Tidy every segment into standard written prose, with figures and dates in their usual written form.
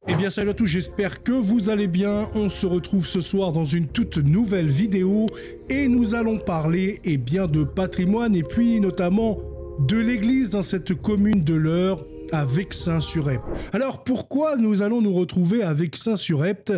Eh bien salut à tous, j'espère que vous allez bien. On se retrouve ce soir dans une toute nouvelle vidéo et nous allons parler de patrimoine et puis notamment de l'église dans cette commune de l'Eure à Vexin-sur-Epte. Alors pourquoi nous allons nous retrouver à Vexin-sur-Epte?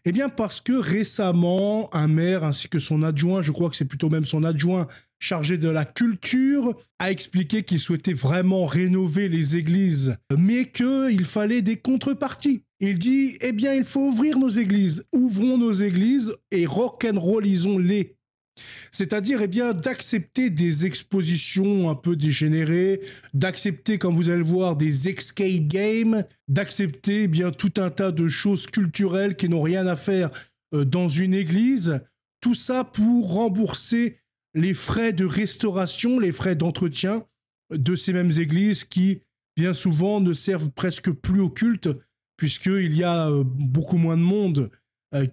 Eh bien parce que récemment un maire ainsi que son adjoint, je crois que c'est plutôt même son adjoint chargé de la culture, a expliqué qu'il souhaitait vraiment rénover les églises, mais qu'il fallait des contreparties. Il dit, eh bien, il faut ouvrir nos églises. Ouvrons nos églises et rock'n'rollisons-les. C'est-à-dire, eh bien, d'accepter des expositions un peu dégénérées, d'accepter, comme vous allez le voir, des escape games, d'accepter, eh bien, tout un tas de choses culturelles qui n'ont rien à faire dans une église. Tout ça pour rembourser les frais de restauration, les frais d'entretien de ces mêmes églises qui, bien souvent, ne servent presque plus au culte, puisqu'il y a beaucoup moins de monde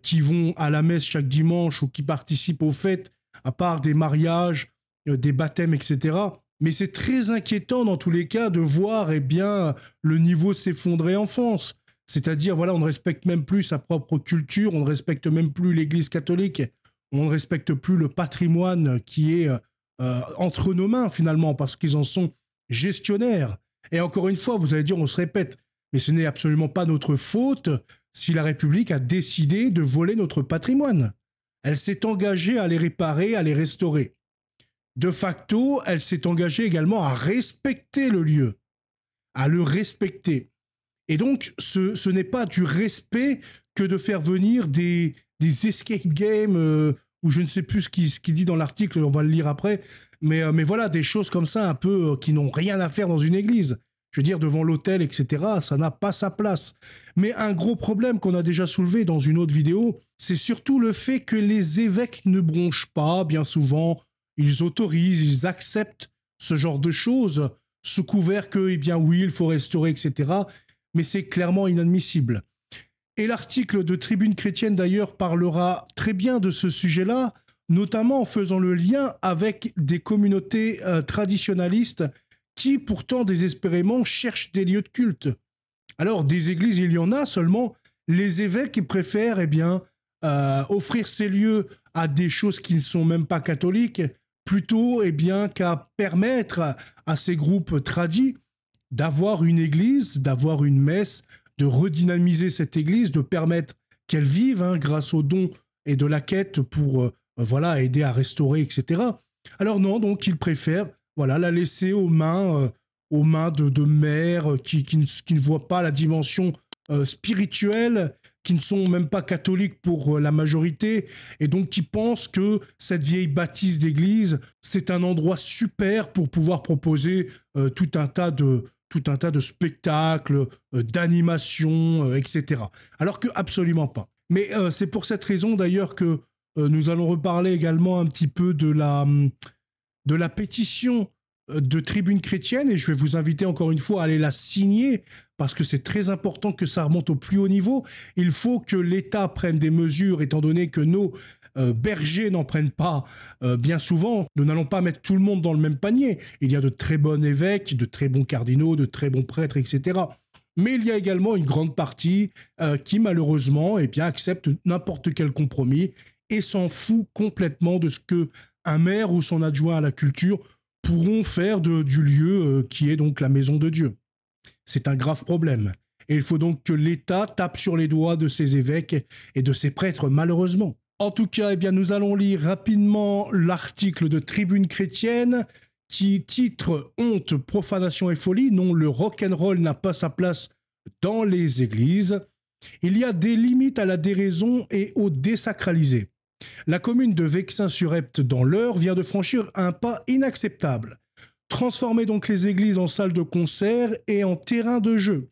qui vont à la messe chaque dimanche ou qui participent aux fêtes, à part des mariages, des baptêmes, etc. Mais c'est très inquiétant dans tous les cas de voir le niveau s'effondrer en France. C'est-à-dire, voilà, on ne respecte même plus sa propre culture, on ne respecte même plus l'Église catholique, on ne respecte plus le patrimoine qui est entre nos mains finalement, parce qu'ils en sont gestionnaires. Et encore une fois, vous allez dire, on se répète, mais ce n'est absolument pas notre faute si la République a décidé de voler notre patrimoine. Elle s'est engagée à les réparer, à les restaurer. De facto, elle s'est engagée également à respecter le lieu, à le respecter. Et donc, ce n'est pas du respect que de faire venir des escape games, ou je ne sais plus ce qu'il dit dans l'article, on va le lire après, mais voilà, des choses comme ça un peu qui n'ont rien à faire dans une église. Je veux dire, devant l'autel, etc., ça n'a pas sa place. Mais un gros problème qu'on a déjà soulevé dans une autre vidéo, c'est surtout le fait que les évêques ne bronchent pas, bien souvent, ils autorisent, ils acceptent ce genre de choses, sous couvert que, eh bien oui, il faut restaurer, etc., mais c'est clairement inadmissible. Et l'article de Tribune chrétienne, d'ailleurs, parlera très bien de ce sujet-là, notamment en faisant le lien avec des communautés traditionnalistes qui, pourtant, désespérément, cherchent des lieux de culte. Alors, des églises, il y en a, seulement les évêques préfèrent offrir ces lieux à des choses qui ne sont même pas catholiques, plutôt qu'à permettre à ces groupes tradis d'avoir une église, d'avoir une messe, de redynamiser cette église, de permettre qu'elle vive grâce aux dons et de la quête pour aider à restaurer, etc. Alors non, donc ils préfèrent la laisser aux mains de maires qui ne voient pas la dimension spirituelle, qui ne sont même pas catholiques pour la majorité, et donc qui pensent que cette vieille bâtisse d'église, c'est un endroit super pour pouvoir proposer tout un tas de spectacles, d'animations, etc. Alors que absolument pas. Mais c'est pour cette raison d'ailleurs que nous allons reparler également un petit peu de la pétition de Tribune chrétienne, et je vais vous inviter encore une fois à aller la signer, parce que c'est très important que ça remonte au plus haut niveau. Il faut que l'État prenne des mesures, étant donné que nos bergers n'en prennent pas bien souvent. Nous n'allons pas mettre tout le monde dans le même panier. Il y a de très bons évêques, de très bons cardinaux, de très bons prêtres, etc. Mais il y a également une grande partie qui, malheureusement, accepte n'importe quel compromis et s'en fout complètement de ce que un maire ou son adjoint à la culture pourront faire du lieu qui est donc la maison de Dieu. C'est un grave problème. Et il faut donc que l'État tape sur les doigts de ses évêques et de ses prêtres, malheureusement. En tout cas, nous allons lire rapidement l'article de Tribune chrétienne qui titre « Honte, profanation et folie ». Non, le rock'n'roll n'a pas sa place dans les églises. Il y a des limites à la déraison et au désacralisé. La commune de Vexin-sur-Epte dans l'Eure vient de franchir un pas inacceptable. Transformer donc les églises en salles de concert et en terrain de jeu.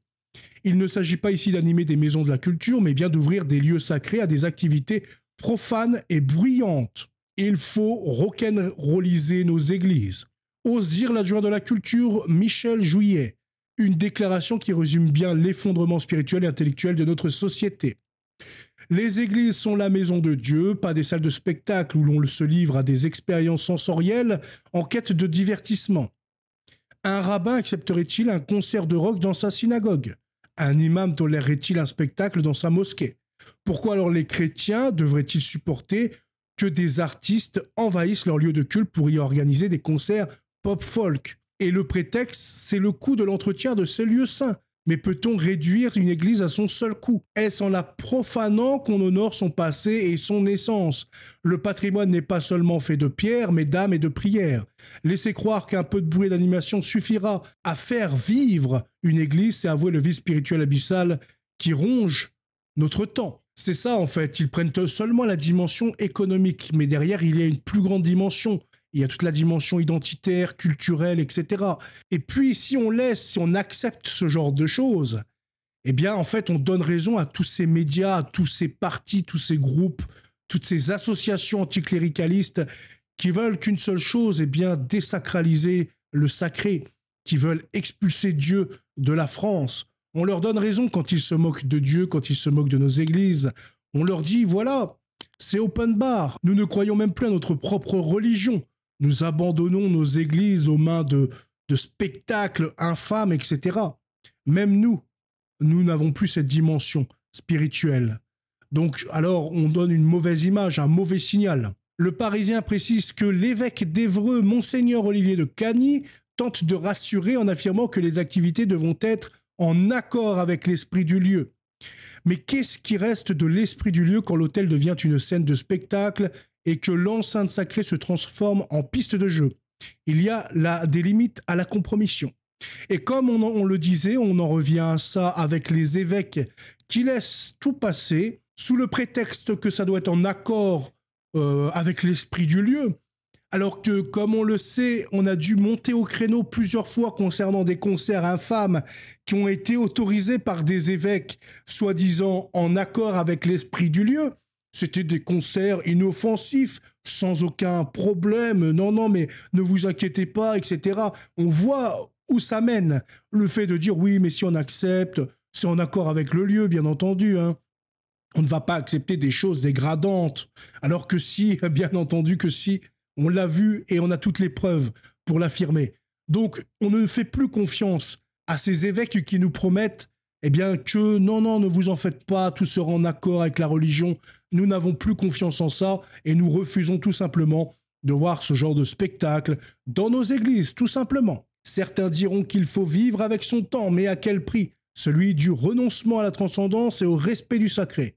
Il ne s'agit pas ici d'animer des maisons de la culture, mais bien d'ouvrir des lieux sacrés à des activités profanes et bruyantes. Il faut rock'n'rolliser nos églises. Ose dire l'adjoint de la culture Michel Jouillet. Une déclaration qui résume bien l'effondrement spirituel et intellectuel de notre société. Les églises sont la maison de Dieu, pas des salles de spectacle où l'on se livre à des expériences sensorielles en quête de divertissement. Un rabbin accepterait-il un concert de rock dans sa synagogue? Un imam tolérerait-il un spectacle dans sa mosquée? Pourquoi alors les chrétiens devraient-ils supporter que des artistes envahissent leur lieu de culte pour y organiser des concerts pop-folk? Et le prétexte, c'est le coût de l'entretien de ces lieux saints. Mais peut-on réduire une église à son seul coût? Est-ce en la profanant qu'on honore son passé et son essence? Le patrimoine n'est pas seulement fait de pierres, mais d'âme et de prières. Laisser croire qu'un peu de bruit d'animation suffira à faire vivre une église, c'est avouer le vice spirituel abyssal qui ronge notre temps. C'est ça en fait, ils prennent seulement la dimension économique, mais derrière il y a une plus grande dimension. Il y a toute la dimension identitaire, culturelle, etc. Et puis, si on accepte ce genre de choses, eh bien, en fait, on donne raison à tous ces médias, à tous ces partis, tous ces groupes, toutes ces associations anticléricalistes qui veulent qu'une seule chose, eh bien, désacraliser le sacré, qui veulent expulser Dieu de la France. On leur donne raison quand ils se moquent de Dieu, quand ils se moquent de nos églises. On leur dit, voilà, c'est open bar. Nous ne croyons même plus à notre propre religion. Nous abandonnons nos églises aux mains de spectacles infâmes, etc. Même nous n'avons plus cette dimension spirituelle. Donc, alors, on donne une mauvaise image, un mauvais signal. Le Parisien précise que l'évêque d'Évreux, Monseigneur Olivier de Cagny, tente de rassurer en affirmant que les activités devront être en accord avec l'esprit du lieu. Mais qu'est-ce qui reste de l'esprit du lieu quand l'hôtel devient une scène de spectacle et que l'enceinte sacrée se transforme en piste de jeu? Il y a là des limites à la compromission. Et comme on le disait, on en revient à ça avec les évêques qui laissent tout passer sous le prétexte que ça doit être en accord avec l'esprit du lieu. Alors que, comme on le sait, on a dû monter au créneau plusieurs fois concernant des concerts infâmes qui ont été autorisés par des évêques, soi-disant en accord avec l'esprit du lieu. C'était des concerts inoffensifs, sans aucun problème. Non, mais ne vous inquiétez pas, etc. On voit où ça mène. Le fait de dire, oui, mais si on accepte, c'est en accord avec le lieu, bien entendu, hein. On ne va pas accepter des choses dégradantes. Alors que si, bien entendu que si, on l'a vu et on a toutes les preuves pour l'affirmer. Donc, on ne fait plus confiance à ces évêques qui nous promettent eh bien que non, ne vous en faites pas, tout sera en accord avec la religion. Nous n'avons plus confiance en ça et nous refusons tout simplement de voir ce genre de spectacle dans nos églises, tout simplement. Certains diront qu'il faut vivre avec son temps, mais à quel prix? Celui du renoncement à la transcendance et au respect du sacré.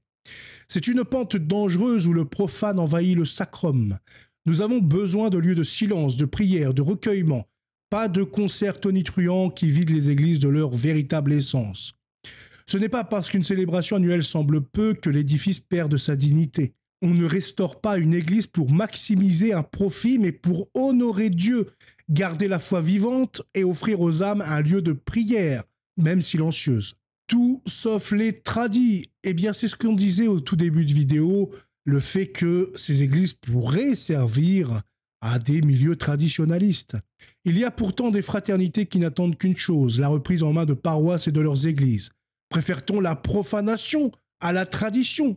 C'est une pente dangereuse où le profane envahit le sacrum. Nous avons besoin de lieux de silence, de prière, de recueillement, pas de concerts tonitruants qui vident les églises de leur véritable essence. Ce n'est pas parce qu'une célébration annuelle semble peu que l'édifice perd de sa dignité. On ne restaure pas une église pour maximiser un profit, mais pour honorer Dieu, garder la foi vivante et offrir aux âmes un lieu de prière, même silencieuse. Tout sauf les tradis. Eh bien, c'est ce qu'on disait au tout début de vidéo, le fait que ces églises pourraient servir à des milieux traditionnalistes. Il y a pourtant des fraternités qui n'attendent qu'une chose, la reprise en main de paroisses et de leurs églises. Préfère-t-on la profanation à la tradition?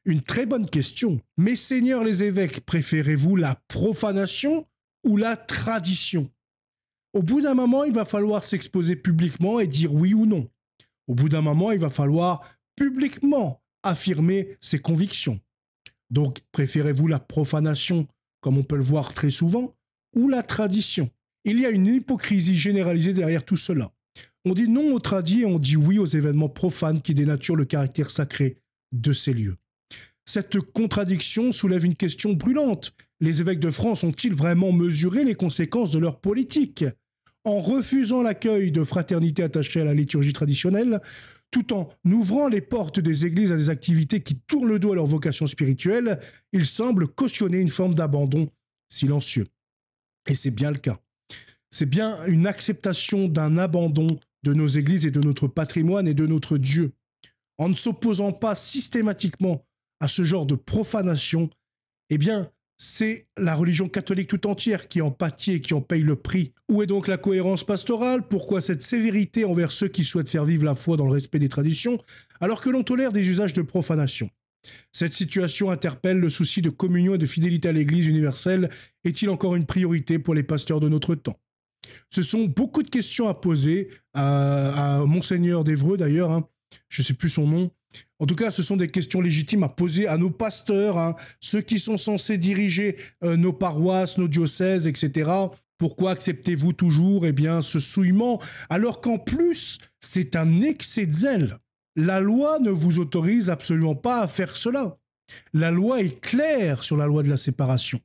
Une très bonne question. Mes seigneurs les évêques, préférez-vous la profanation ou la tradition? Au bout d'un moment, il va falloir s'exposer publiquement et dire oui ou non. Au bout d'un moment, il va falloir publiquement affirmer ses convictions. Donc, préférez-vous la profanation, comme on peut le voir très souvent, ou la tradition? Il y a une hypocrisie généralisée derrière tout cela. On dit non aux tradis et on dit oui aux événements profanes qui dénaturent le caractère sacré de ces lieux. Cette contradiction soulève une question brûlante. Les évêques de France ont-ils vraiment mesuré les conséquences de leur politique? En refusant l'accueil de fraternités attachées à la liturgie traditionnelle, tout en ouvrant les portes des églises à des activités qui tournent le dos à leur vocation spirituelle, ils semblent cautionner une forme d'abandon silencieux. Et c'est bien le cas. C'est bien une acceptation d'un abandon de nos églises et de notre patrimoine et de notre Dieu. En ne s'opposant pas systématiquement à ce genre de profanation, eh bien, c'est la religion catholique tout entière qui en pâtit et qui en paye le prix. Où est donc la cohérence pastorale? Pourquoi cette sévérité envers ceux qui souhaitent faire vivre la foi dans le respect des traditions, alors que l'on tolère des usages de profanation? Cette situation interpelle le souci de communion et de fidélité à l'Église universelle. Est-il encore une priorité pour les pasteurs de notre temps? Ce sont beaucoup de questions à poser à Monseigneur d'Évreux d'ailleurs, hein. Je ne sais plus son nom. En tout cas, ce sont des questions légitimes à poser à nos pasteurs, hein, ceux qui sont censés diriger nos paroisses, nos diocèses, etc. Pourquoi acceptez-vous toujours ce souillement alors qu'en plus, c'est un excès de zèle. La loi ne vous autorise absolument pas à faire cela. La loi est claire sur la loi de la séparation.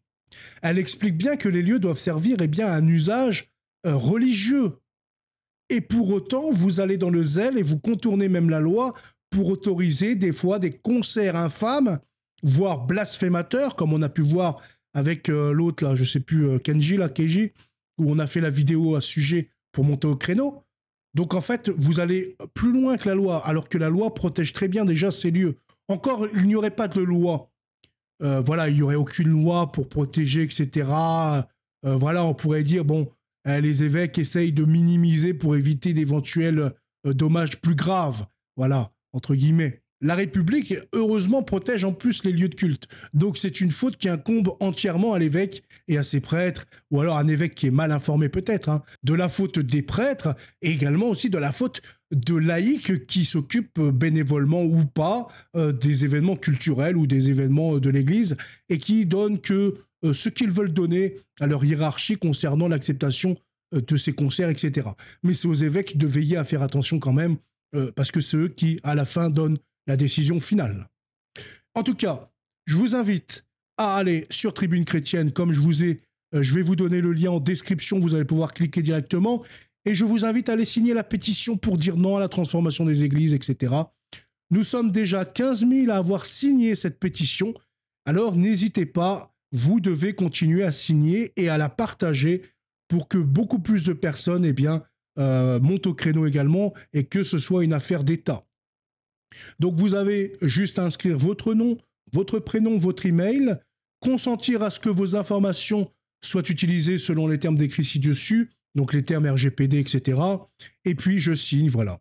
Elle explique bien que les lieux doivent servir à un usage religieux. Et pour autant, vous allez dans le zèle et vous contournez même la loi pour autoriser des fois des concerts infâmes, voire blasphémateurs, comme on a pu voir avec l'autre, là, je sais plus, Kenji, là, Keiji, où on a fait la vidéo à ce sujet pour monter au créneau. Donc en fait, vous allez plus loin que la loi, alors que la loi protège très bien déjà ces lieux. Encore, il n'y aurait pas de loi. Voilà, il n'y aurait aucune loi pour protéger, etc. Voilà, on pourrait dire, bon, les évêques essayent de minimiser pour éviter d'éventuels dommages plus graves. Voilà, entre guillemets. La République, heureusement, protège en plus les lieux de culte. Donc c'est une faute qui incombe entièrement à l'évêque et à ses prêtres, ou alors un évêque qui est mal informé peut-être, hein, de la faute des prêtres, et également aussi de la faute de laïcs qui s'occupent bénévolement ou pas des événements culturels ou des événements de l'Église, et qui donnent que ce qu'ils veulent donner à leur hiérarchie concernant l'acceptation de ces concerts, etc. Mais c'est aux évêques de veiller à faire attention quand même, parce que c'est eux qui, à la fin, donnent la décision finale. En tout cas, je vous invite à aller sur Tribune Chrétienne, comme je vais vous donner le lien en description, vous allez pouvoir cliquer directement, et je vous invite à aller signer la pétition pour dire non à la transformation des églises, etc. Nous sommes déjà 15 000 à avoir signé cette pétition, alors n'hésitez pas, vous devez continuer à signer et à la partager pour que beaucoup plus de personnes montent au créneau également et que ce soit une affaire d'État. Donc vous avez juste à inscrire votre nom, votre prénom, votre email, consentir à ce que vos informations soient utilisées selon les termes décrits ci-dessus, donc les termes RGPD, etc. Et puis je signe, voilà.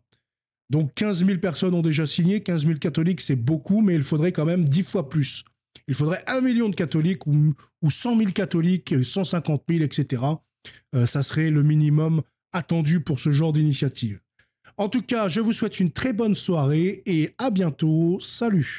Donc 15 000 personnes ont déjà signé, 15 000 catholiques c'est beaucoup, mais il faudrait quand même 10 fois plus. Il faudrait 1 million de catholiques ou 100 000 catholiques, 150 000, etc. Ça serait le minimum attendu pour ce genre d'initiative. En tout cas, je vous souhaite une très bonne soirée et à bientôt. Salut!